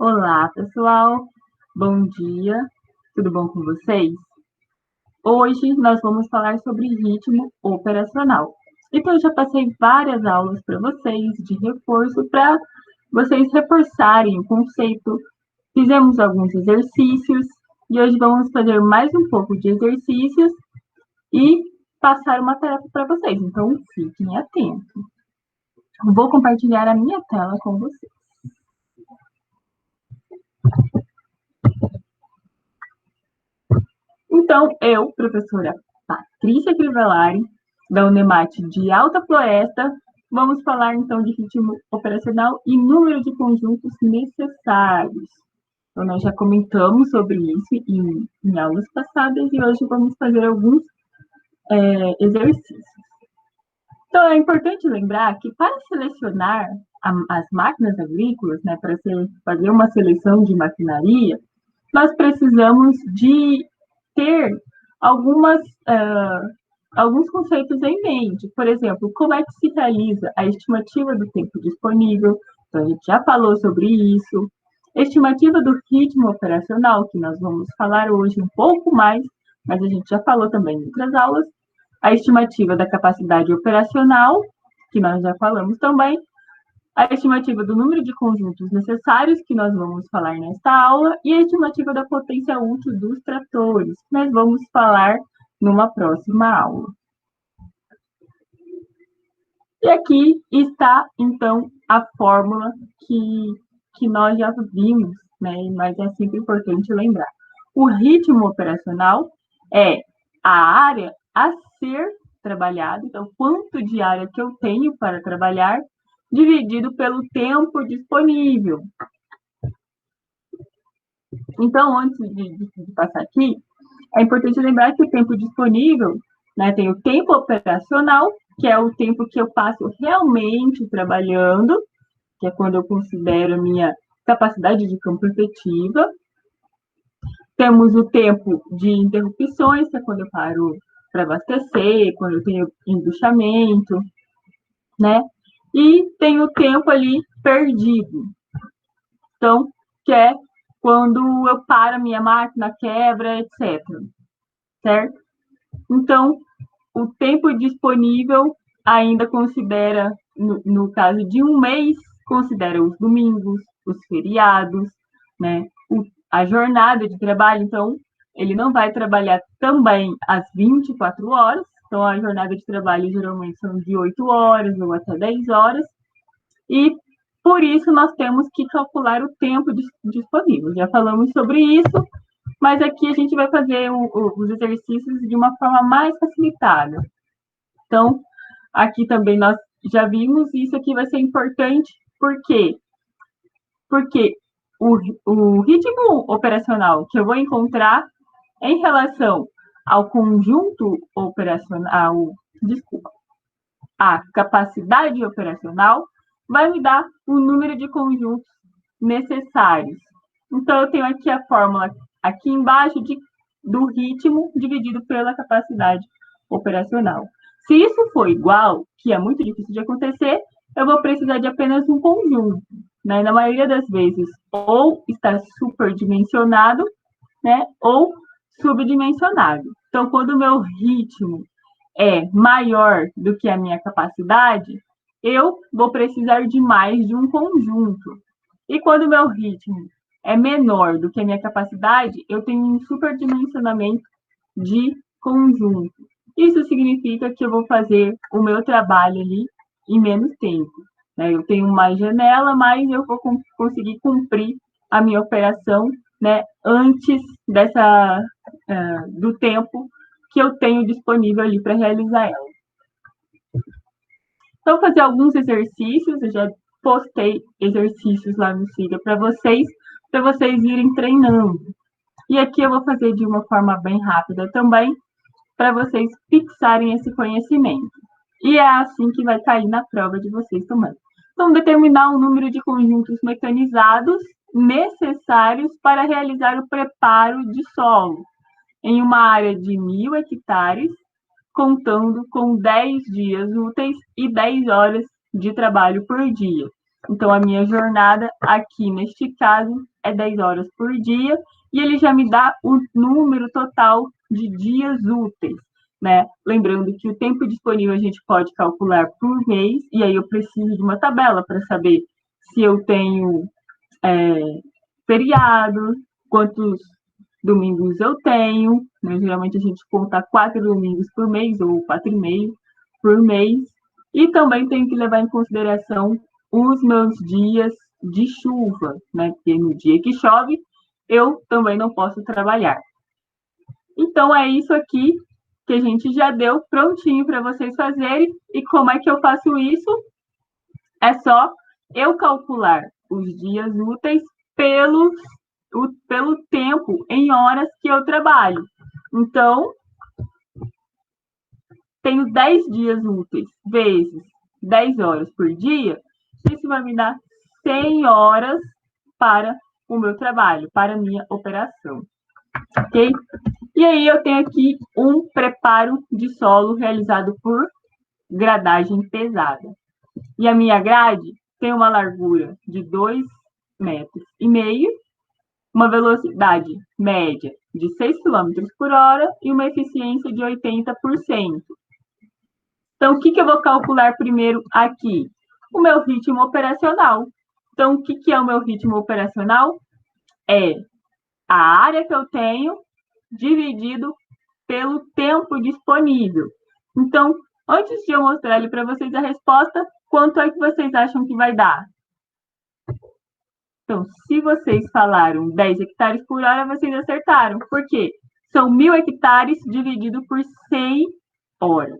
Olá, pessoal. Bom dia. Tudo bom com vocês? Hoje nós vamos falar sobre ritmo operacional. Então, eu já passei várias aulas para vocês de reforço para vocês reforçarem o conceito. Fizemos alguns exercícios e hoje vamos fazer mais um pouco de exercícios e passar uma tarefa para vocês. Então, fiquem atentos. Vou compartilhar a minha tela com vocês. Então, eu, professora Patrícia Crivellari, da Unemate de Alta Floresta, vamos falar então de ritmo operacional e número de conjuntos necessários. Então, nós já comentamos sobre isso em aulas passadas e hoje vamos fazer alguns exercícios. Então, é importante lembrar que para selecionar as máquinas agrícolas, né, para fazer uma seleção de maquinaria, nós precisamos de ter alguns conceitos em mente. Por exemplo, como é que se realiza a estimativa do tempo disponível? Então, a gente já falou sobre isso. Estimativa do ritmo operacional, que nós vamos falar hoje um pouco mais, mas a gente já falou também em outras aulas. A estimativa da capacidade operacional, que nós já falamos também, a estimativa do número de conjuntos necessários, que nós vamos falar nesta aula, e a estimativa da potência útil dos tratores, que nós vamos falar numa próxima aula. E aqui está, então, a fórmula que nós já vimos, né? Mas é sempre importante lembrar. O ritmo operacional é a área a ser trabalhada, então, quanto de área que eu tenho para trabalhar, dividido pelo tempo disponível. Então, antes de passar aqui, é importante lembrar que o tempo disponível, né, tem o tempo operacional, que é o tempo que eu passo realmente trabalhando, que é quando eu considero a minha capacidade de campo efetiva. Temos o tempo de interrupções, que é quando eu paro para abastecer, quando eu tenho embuchamento, né? E tem o tempo ali perdido. Então, que é quando eu paro a minha máquina, quebra, etc. Certo? Então, o tempo disponível ainda considera, no caso de um mês, considera os domingos, os feriados, né? A jornada de trabalho, então, ele não vai trabalhar também às 24 horas, então a jornada de trabalho geralmente são de 8 horas ou até 10 horas, e por isso nós temos que calcular o tempo disponível. Já falamos sobre isso, mas aqui a gente vai fazer os exercícios de uma forma mais facilitada. Então, aqui também nós já vimos, isso aqui vai ser importante, por quê? Porque o ritmo operacional que eu vou encontrar em relação ao conjunto operacional, desculpa, a capacidade operacional, vai me dar o número de conjuntos necessários. Então, eu tenho aqui a fórmula aqui embaixo do ritmo dividido pela capacidade operacional. Se isso for igual, que é muito difícil de acontecer, eu vou precisar de apenas um conjunto. Né? Na maioria das vezes, ou está superdimensionado, né? Ou subdimensionado. Então, quando o meu ritmo é maior do que a minha capacidade, eu vou precisar de mais de um conjunto. E quando o meu ritmo é menor do que a minha capacidade, eu tenho um superdimensionamento de conjunto. Isso significa que eu vou fazer o meu trabalho ali em menos tempo. Né? Eu tenho mais janela, mas eu vou conseguir cumprir a minha operação, né, antes do tempo que eu tenho disponível ali para realizar ela. Então, fazer alguns exercícios, eu já postei exercícios lá no Siga para vocês irem treinando. E aqui eu vou fazer de uma forma bem rápida também, para vocês fixarem esse conhecimento. E é assim que vai cair na prova de vocês também. Então, determinar o número de conjuntos mecanizados necessários para realizar o preparo de solo em uma área de 1.000 hectares, contando com 10 dias úteis e 10 horas de trabalho por dia. Então, a minha jornada aqui, neste caso, é 10 horas por dia, e ele já me dá o número total de dias úteis, né? Lembrando que o tempo disponível a gente pode calcular por mês, e aí eu preciso de uma tabela para saber se eu tenho feriado, quantos domingos eu tenho, né? Geralmente a gente conta 4 domingos por mês, ou 4,5 por mês, e também tenho que levar em consideração os meus dias de chuva, né? Porque no dia que chove, eu também não posso trabalhar. Então, é isso aqui que a gente já deu prontinho para vocês fazerem. E como é que eu faço isso? É só eu calcular os dias úteis pelo tempo em horas que eu trabalho. Então, tenho 10 dias úteis vezes 10 horas por dia, isso vai me dar 100 horas para o meu trabalho, para a minha operação. Ok? E aí eu tenho aqui um preparo de solo realizado por gradagem pesada. E a minha grade tem uma largura de 2,5 metros, uma velocidade média de 6 km por hora e uma eficiência de 80%. Então, o que eu vou calcular primeiro aqui? O meu ritmo operacional. Então, o que é o meu ritmo operacional? É a área que eu tenho dividido pelo tempo disponível. Então, antes de eu mostrar ali para vocês a resposta, quanto é que vocês acham que vai dar? Então, se vocês falaram 10 hectares por hora, vocês acertaram. Por quê? São 1.000 hectares dividido por 100 horas,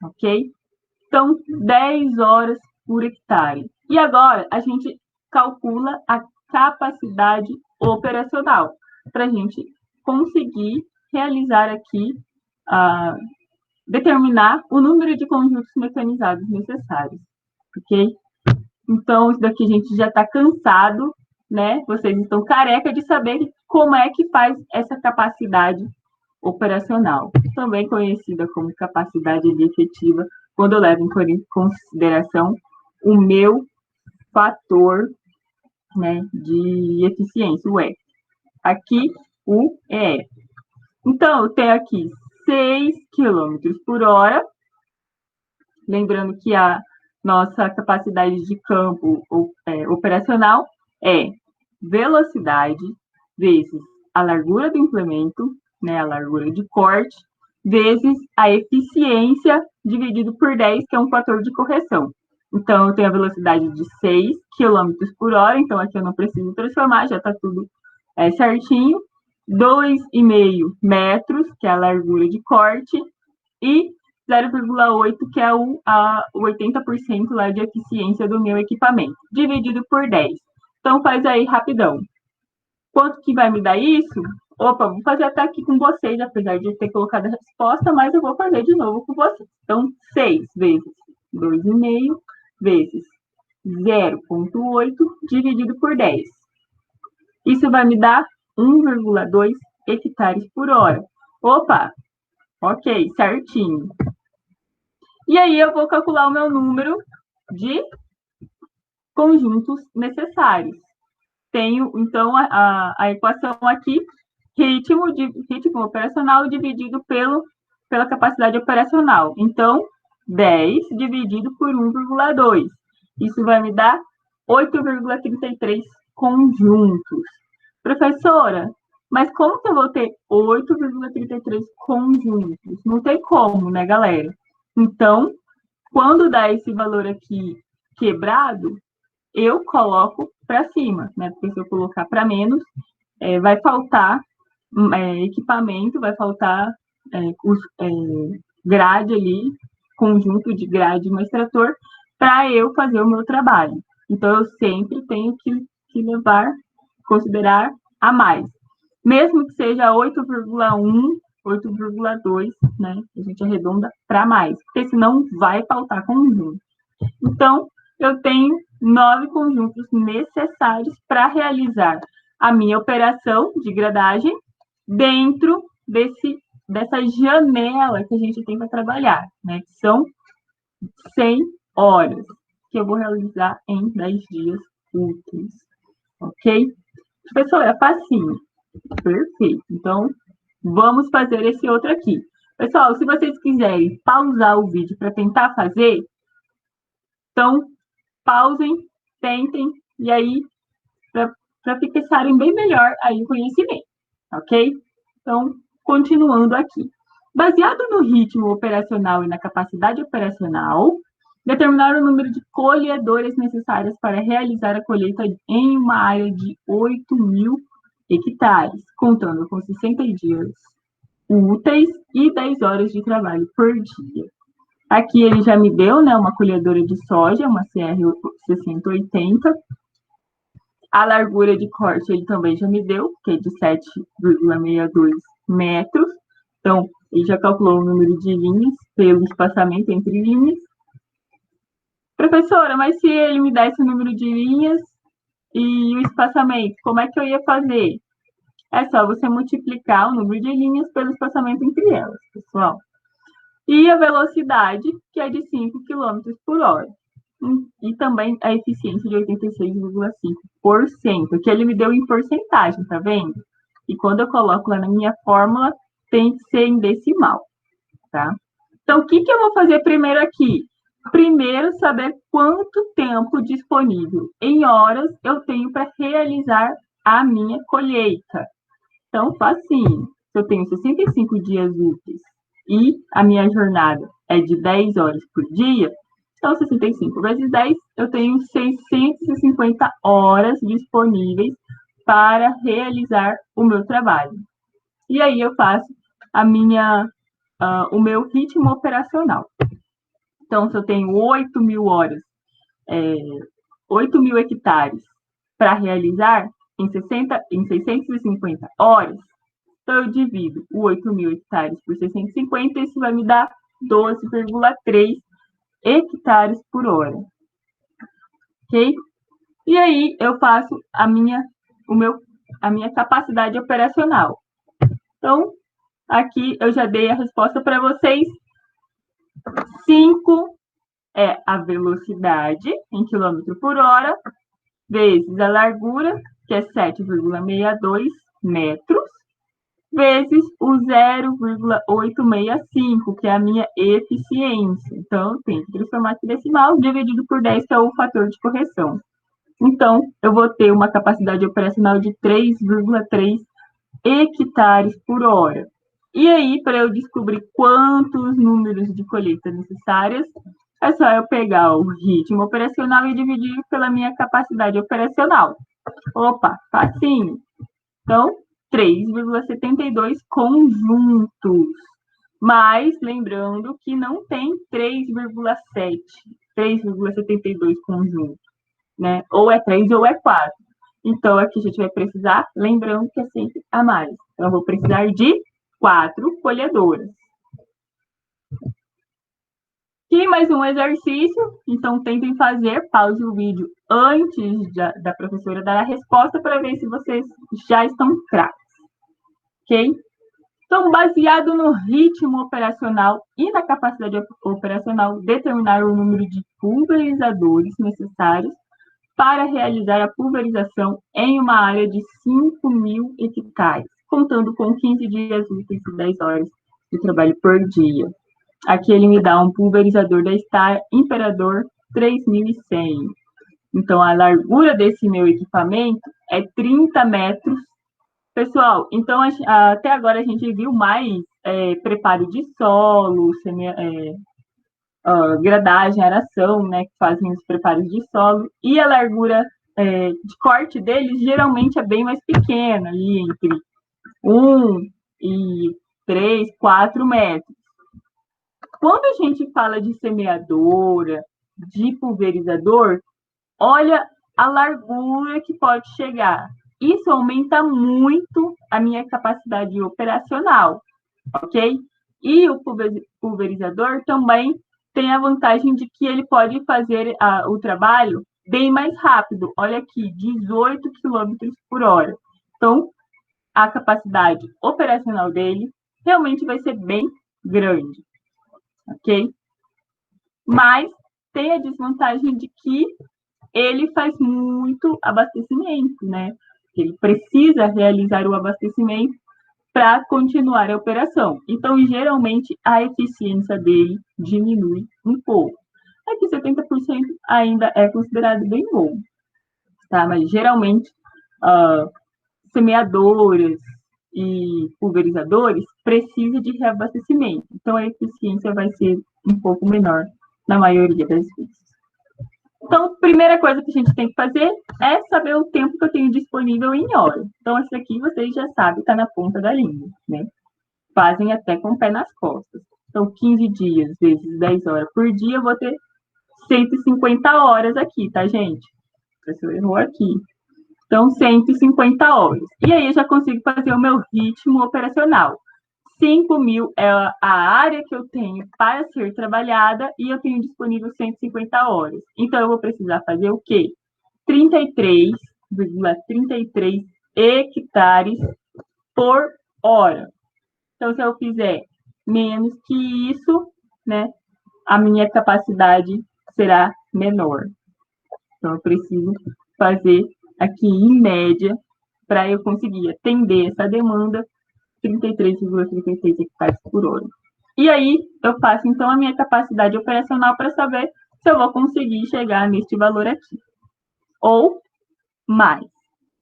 ok? Então, 10 horas por hectare. E agora, a gente calcula a capacidade operacional, para a gente conseguir realizar aqui, determinar o número de conjuntos mecanizados necessários, ok? Então, isso daqui a gente já está cansado, né? Vocês estão careca de saber como é que faz essa capacidade operacional, também conhecida como capacidade efetiva, quando eu levo em consideração o meu fator, né, de eficiência, o E. Aqui, o E. Então, eu tenho aqui 6 km por hora, lembrando que a nossa capacidade de campo operacional é velocidade vezes a largura do implemento, né, a largura de corte, vezes a eficiência dividido por 10, que é um fator de correção. Então, eu tenho a velocidade de 6 km por hora, então aqui eu não preciso transformar, já está tudo certinho. 2,5 metros, que é a largura de corte, e 0,8, que é o 80% lá de eficiência do meu equipamento, dividido por 10. Então, faz aí rapidão. Quanto que vai me dar isso? Opa, vou fazer até aqui com vocês, apesar de ter colocado a resposta, mas eu vou fazer de novo com vocês. Então, 6 vezes 2,5 vezes 0,8 dividido por 10. Isso vai me dar 1,2 hectares por hora. Opa, ok, certinho. E aí eu vou calcular o meu número de conjuntos necessários. Tenho, então, a equação aqui, ritmo operacional dividido pela capacidade operacional. Então, 10 dividido por 1,2. Isso vai me dar 8,33 conjuntos. Professora, mas como que eu vou ter 8,33 conjuntos? Não tem como, né, galera? Então, quando dá esse valor aqui quebrado, eu coloco para cima, né? Porque se eu colocar para menos, vai faltar equipamento, vai faltar grade ali, conjunto de grade e extrator, para eu fazer o meu trabalho. Então, eu sempre tenho que considerar a mais. Mesmo que seja 8,1, 8,2, né? A gente arredonda para mais, porque senão vai faltar conjunto. Então, eu tenho 9 conjuntos necessários para realizar a minha operação de gradagem dentro dessa janela que a gente tem para trabalhar, né? Que são 100 horas. que eu vou realizar em 10 dias úteis, ok? Pessoal, é facinho. Perfeito. Então, vamos fazer esse outro aqui. Pessoal, se vocês quiserem pausar o vídeo para tentar fazer, então, pausem, tentem, e aí, para fixarem bem melhor aí o conhecimento, ok? Então, continuando aqui. Baseado no ritmo operacional e na capacidade operacional, determinar o número de colhedores necessárias para realizar a colheita em uma área de 8.000 hectares, contando com 60 dias úteis e 10 horas de trabalho por dia. Aqui ele já me deu, né, uma colhedora de soja, uma CR 6080. A largura de corte ele também já me deu, que é de 7,62 metros. Então, ele já calculou o número de linhas pelo espaçamento entre linhas. Professora, mas se ele me desse o número de linhas e o espaçamento, como é que eu ia fazer? É só você multiplicar o número de linhas pelo espaçamento entre elas, pessoal. E a velocidade, que é de 5 km por hora. E também a eficiência de 86,5%, que ele me deu em porcentagem, tá vendo? E quando eu coloco lá na minha fórmula, tem que ser em decimal, tá? Então, o que eu vou fazer primeiro aqui? Primeiro, saber quanto tempo disponível em horas eu tenho para realizar a minha colheita. Então, facinho. Se eu tenho 65 dias úteis e a minha jornada é de 10 horas por dia, então 65 vezes 10, eu tenho 650 horas disponíveis para realizar o meu trabalho. E aí eu faço o meu ritmo operacional. Então, se eu tenho 8.000 horas, 8.000 hectares para realizar em 650 horas, então eu divido o 8.000 hectares por 650, isso vai me dar 12,3 hectares por hora. Ok? E aí eu faço a minha capacidade operacional. Então, aqui eu já dei a resposta para vocês. 5 é a velocidade em quilômetro por hora, vezes a largura, que é 7,62 metros, vezes o 0,865, que é a minha eficiência. Então, eu tenho que transformar aqui decimal, dividido por 10, que é o fator de correção. Então, eu vou ter uma capacidade operacional de 3,3 hectares por hora. E aí, para eu descobrir quantos números de colheita necessárias, é só eu pegar o ritmo operacional e dividir pela minha capacidade operacional. Opa, facinho. Então, 3,72 conjuntos. Mas, lembrando que não tem 3,72 conjuntos, né? Ou é 3 ou é 4. Então, aqui a gente vai precisar, lembrando que é sempre a mais. Então, eu vou precisar de 4 colhedoras. E mais um exercício, então tentem fazer, pause o vídeo antes da professora dar a resposta para ver se vocês já estão craques, ok? Então, baseado no ritmo operacional e na capacidade operacional, determinar o número de pulverizadores necessários para realizar a pulverização em uma área de 5.000 hectares, contando com 15 dias úteis e 10 horas de trabalho por dia. Aqui ele me dá um pulverizador da Star Imperador 3100. Então, a largura desse meu equipamento é 30 metros. Pessoal, então, até agora a gente viu mais preparo de solo, gradagem, aração, né, que fazem os preparos de solo. E a largura de corte deles geralmente é bem mais pequena, ali entre 1 e 3, 4 metros. Quando a gente fala de semeadora, de pulverizador, olha a largura que pode chegar. Isso aumenta muito a minha capacidade operacional, ok? E o pulverizador também tem a vantagem de que ele pode fazer o trabalho bem mais rápido. Olha aqui, 18 km por hora. Então, a capacidade operacional dele realmente vai ser bem grande, ok? Mas tem a desvantagem de que ele faz muito abastecimento, né? Ele precisa realizar o abastecimento para continuar a operação. Então, geralmente, a eficiência dele diminui um pouco. Aqui, 70% ainda é considerado bem bom, tá? Mas, geralmente, semeadoras e pulverizadores precisam de reabastecimento. Então, a eficiência vai ser um pouco menor na maioria das vezes. Então, a primeira coisa que a gente tem que fazer é saber o tempo que eu tenho disponível em hora. Então, esse aqui vocês já sabem, está na ponta da língua, né? Fazem até com o pé nas costas. Então, 15 dias vezes 10 horas por dia, eu vou ter 150 horas aqui, tá, gente? O professor errou aqui. Então, 150 horas. E aí, eu já consigo fazer o meu ritmo operacional. 5.000 é a área que eu tenho para ser trabalhada e eu tenho disponível 150 horas. Então, eu vou precisar fazer o quê? 33,33 hectares por hora. Então, se eu fizer menos que isso, né, a minha capacidade será menor. Então, eu preciso fazer aqui, em média, para eu conseguir atender essa demanda, 33,36 hectares por hora. E aí, eu faço, então, a minha capacidade operacional para saber se eu vou conseguir chegar neste valor aqui. Ou mais,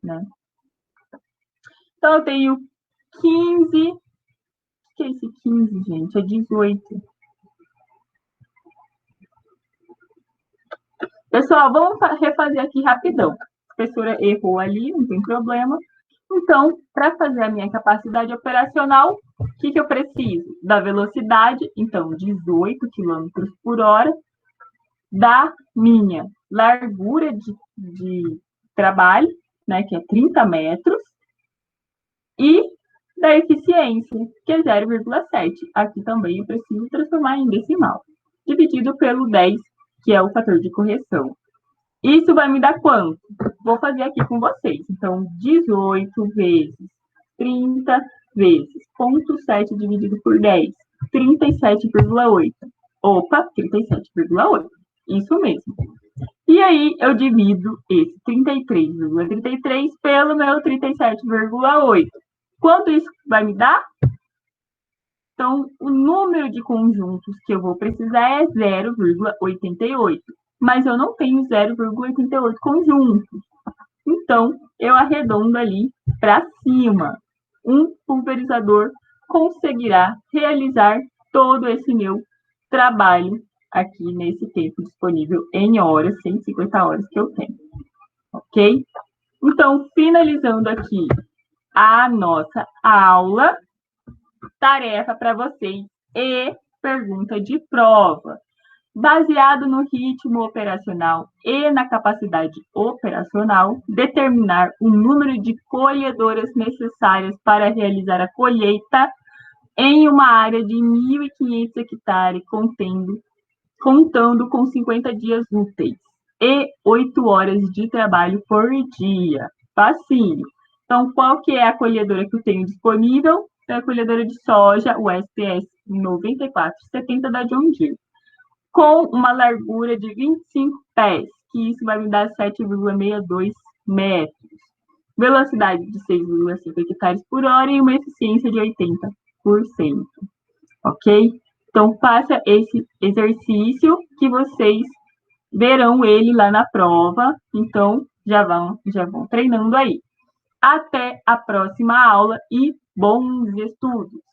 né? Então, eu tenho 15... O que é esse 15, gente? É 18. Pessoal, vamos refazer aqui rapidão. A professora errou ali, não tem problema. Então, para fazer a minha capacidade operacional, o que eu preciso? Da velocidade, então, 18 km por hora, da minha largura de trabalho, né, que é 30 metros, e da eficiência, que é 0,7. Aqui também eu preciso transformar em decimal, dividido pelo 10, que é o fator de correção. Isso vai me dar quanto? Vou fazer aqui com vocês. Então, 18 vezes 30 vezes 0,7 dividido por 10, 37,8. Opa, 37,8. Isso mesmo. E aí, eu divido esse 33,33 pelo meu 37,8. Quanto isso vai me dar? Então, o número de conjuntos que eu vou precisar é 0,88. Mas eu não tenho 0,88 conjuntos. Então, eu arredondo ali para cima. Um pulverizador conseguirá realizar todo esse meu trabalho aqui nesse tempo disponível em horas, 150 horas que eu tenho. Ok? Então, finalizando aqui a nossa aula, tarefa para vocês e pergunta de prova. Baseado no ritmo operacional e na capacidade operacional, determinar o número de colhedoras necessárias para realizar a colheita em uma área de 1.500 hectares, contando com 50 dias úteis e 8 horas de trabalho por dia. Facinho. Então, qual que é a colhedora que eu tenho disponível? É a colhedora de soja, o SPS 9470 da John Deere, com uma largura de 25 pés, que isso vai me dar 7,62 metros. Velocidade de 6,5 hectares por hora e uma eficiência de 80%. Ok? Então, faça esse exercício que vocês verão ele lá na prova. Então, já vão treinando aí. Até a próxima aula e bons estudos!